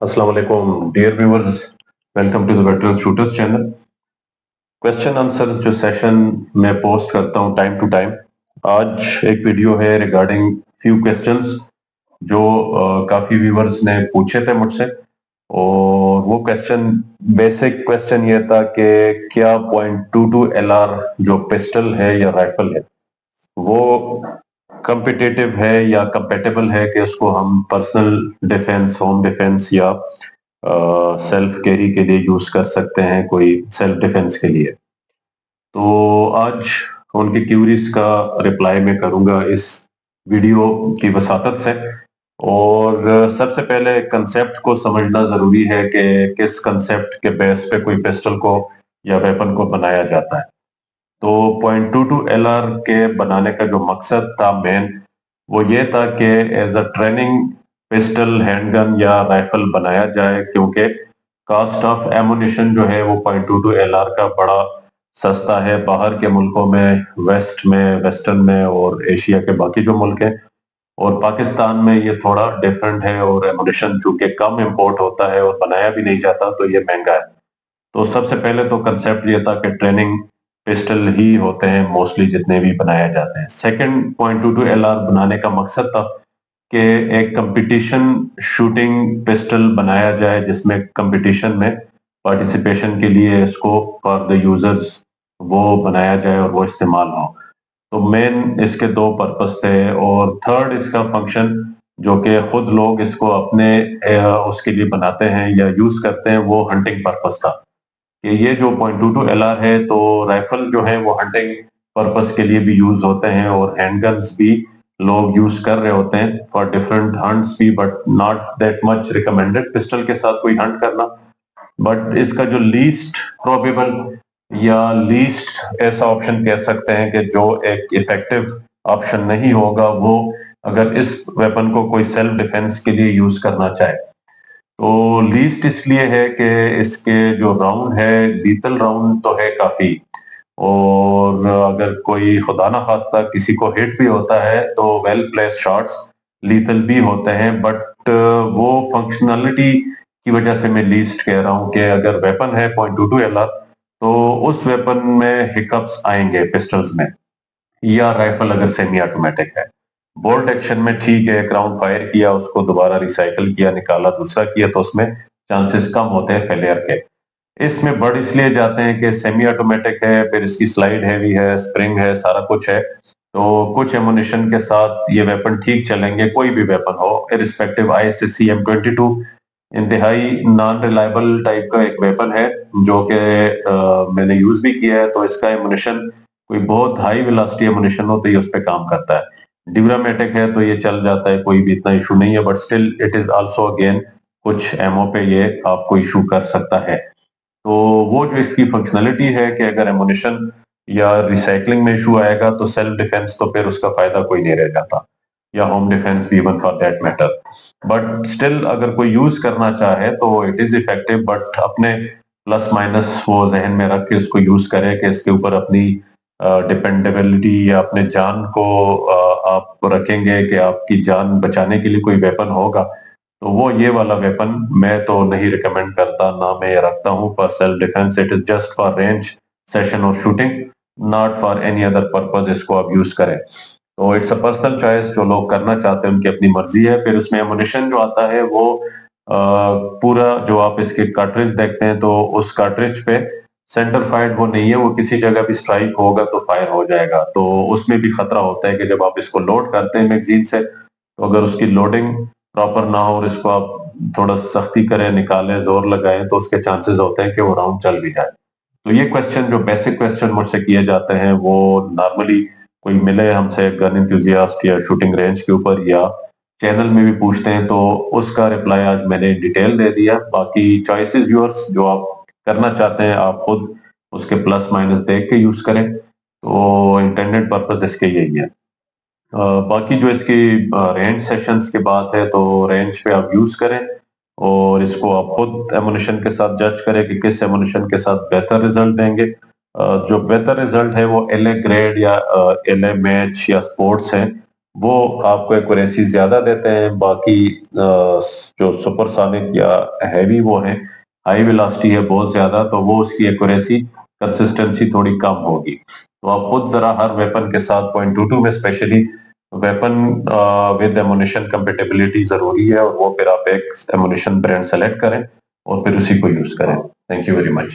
अस्सलाम वालेकुम dear viewers, welcome to the veteran shooters channel. Question answers जो session मैं पोस्ट करता हूं टाइम टू टाइम, आज एक वीडियो है रिगार्डिंग फ्यू क्वेश्चंस जो काफी व्यूअर्स ने पूछे थे मुझसे। और वो क्वेश्चन, बेसिक क्वेश्चन ये था कि क्या .22 LR जो पिस्टल है या राइफल है वो कम्पिटिटिव है या कंपेटेबल है कि उसको हम पर्सनल डिफेंस, होम डिफेंस या सेल्फ कैरी के लिए यूज कर सकते हैं, कोई सेल्फ डिफेंस के लिए। तो आज उनकी क्यूरीज का रिप्लाई मैं करूंगा इस वीडियो की वसातत से। और सबसे पहले कंसेप्ट को समझना जरूरी है कि किस कंसेप्ट के बेस पे कोई पिस्टल को या वेपन को बनाया जाता है। तो .22 LR के बनाने का जो मकसद था मेन, वो ये था कि as a training pistol, handgun या राइफल बनाया जाए, क्योंकि कास्ट ऑफ एमुनिशन जो है वो .22 LR का बड़ा सस्ता है बाहर के मुल्कों में, वेस्ट में, वेस्टर्न में और एशिया के बाकी जो मुल्क हैं। और पाकिस्तान में ये थोड़ा डिफरेंट है और एमुनिशन चूंकि कम इंपोर्ट होता है और बनाया भी नहीं जाता तो ये महंगा है। तो सबसे पहले तो कंसेप्ट ये था कि ट्रेनिंग पिस्टल ही होते हैं मोस्टली जितने भी बनाए जाते हैं। सेकंड, .22 LR बनाने का मकसद था कि एक कंपटीशन शूटिंग पिस्टल बनाया जाए जिसमें कंपटीशन में पार्टिसिपेशन के लिए इसको फॉर द यूजर्स वो बनाया जाए और वो इस्तेमाल हो। तो मेन इसके दो पर्पस थे। और थर्ड, इसका फंक्शन जो कि खुद लोग इसको अपने उसके लिए बनाते हैं या यूज करते हैं, वो हंटिंग पर्पस था कि ये जो .22 LR है, तो राइफल जो है वो हंटिंग पर्पस के लिए भी यूज होते हैं और हैंडगन्स भी लोग यूज कर रहे होते हैं फॉर डिफरेंट हंट्स भी, but not that much recommended pistol के साथ कोई हंट करना। बट इसका जो लीस्ट प्रोबेबल या लीस्ट ऐसा ऑप्शन कह सकते हैं कि जो एक इफेक्टिव ऑप्शन नहीं होगा, वो अगर इस वेपन को कोई सेल्फ डिफेंस के लिए यूज करना चाहे, तो लीस्ट इसलिए है कि इसके जो राउंड है, लीथल राउंड तो है काफी। और अगर कोई खुदा ना खास्ता किसी को हिट भी होता है तो वेल प्लेस शॉट्स लीथल भी होते हैं। बट वो फंक्शनलिटी की वजह से मैं लीस्ट कह रहा हूं कि अगर वेपन है .22 LR, तो उस वेपन में हिकअप्स आएंगे पिस्टल्स में, या राइफल अगर सेमी ऑटोमेटिक है। बोल्ट एक्शन में ठीक है, एक राउंड फायर किया, उसको दोबारा रिसाइकल किया, निकाला, दूसरा किया, तो उसमें चांसेस कम होते हैं फेलियर के। इसमें बढ़ इसलिए जाते हैं कि सेमी ऑटोमेटिक है, फिर इसकी स्लाइड हैवी है, स्प्रिंग है, सारा कुछ है। तो कुछ एमुनिशन के साथ ये वेपन ठीक चलेंगे, कोई भी वेपन हो इरिस्पेक्टिव। ISSC M22 इंतहाई नॉन रिलायबल टाइप का एक वेपन है जो कि मैंने यूज भी किया है। तो इसका एमुनिशन कोई बहुत हाई वेलोसिटी एमुनिशन हो तो ये उस पर काम करता है। ड्यूरामेटिक है तो ये चल जाता है, कोई भी इतना इशू नहीं है, but still it is also again कुछ एमओ पे ये आपको इशू कर सकता है। तो वो जो इसकी फंक्शनलिटी है कि अगर एमुनिशन या रिसाइकलिंग में इशू आएगा तो सेल्फ डिफेंस तो फिर उसका फायदा कोई नहीं रह जाता, या होम डिफेंस भी even for that matter. But still अगर कोई यूज करना चाहे तो इट इज इफेक्टिव, बट अपने प्लस माइनस वो जहन में रख के उसको यूज करें कि इसके ऊपर अपनी डिपेंडेबिलिटी या अपने जान को आप रखेंगे कि आपकी जान बचाने के लिए कोई वेपन होगा, तो वो ये वाला वेपन मैं तो नहीं रिकमेंड करता, ना मैं ये रखता हूँ for self defence. It is just for range session और shooting, not for any other purpose इसको आप यूज करें। तो इट्स अ पर्सनल चॉइस, जो लोग करना चाहते हैं उनकी अपनी मर्जी है। फिर उसमें एमुनिशन जो आता है वो पूरा, जो आप इसके कार्ट्रिज देखते हैं तो उस कार्ट्रिज पे सेंटर फायर्ड वो नहीं है, वो किसी जगह भी स्ट्राइक होगा तो फायर हो जाएगा। तो उसमें भी खतरा होता है कि जब आप इसको लोड करते हैं मैगजीन से, तो अगर उसकी लोडिंग प्रॉपर ना हो और इसको आप थोड़ा सख्ती करें, निकालें, जोर लगाएं, तो उसके चांसेस होते हैं कि वो राउंड चल भी जाए। तो ये क्वेश्चन, जो बेसिक क्वेश्चन मुझसे किए जाते हैं, वो नॉर्मली कोई मिले हमसे गन इंथुजियास्ट या शूटिंग रेंज के ऊपर या चैनल में भी पूछते हैं, तो उसका रिप्लाई आज मैंने डिटेल दे दिया। बाकी चॉइसेस योर्स, जो आप करना चाहते हैं आप खुद उसके प्लस माइनस देख के यूज करें। तो इंटेंडेड पर्पस इसके यही है। बाकी जो इसकी रेंज सेशंस की बात है, तो रेंज पे आप यूज करें और इसको आप खुद एमुनिशन के साथ जज करें कि किस एमुनिशन के साथ बेहतर रिजल्ट देंगे। जो बेहतर रिजल्ट है वो LA ग्रेड या LA मैच या स्पोर्ट्स है, وہ آپ کو ایکوریسی زیادہ دیتے ہیں. باقی جو سپر سونک یا ہیوی وہ ہیں ہائی ویلاسٹی ہے بہت زیادہ تو وہ اس کی ایکوریسی کنسسٹنسی تھوڑی کم ہوگی. تو آپ خود ذرا ہر ویپن کے ساتھ 0.22 میں specially weapon with ammunition compatibility ضروری ہے اور وہ پھر آپ ایک ایمونیشن برانڈ سلیکٹ کریں اور پھر اسی کو یوز کریں. Thank you very much.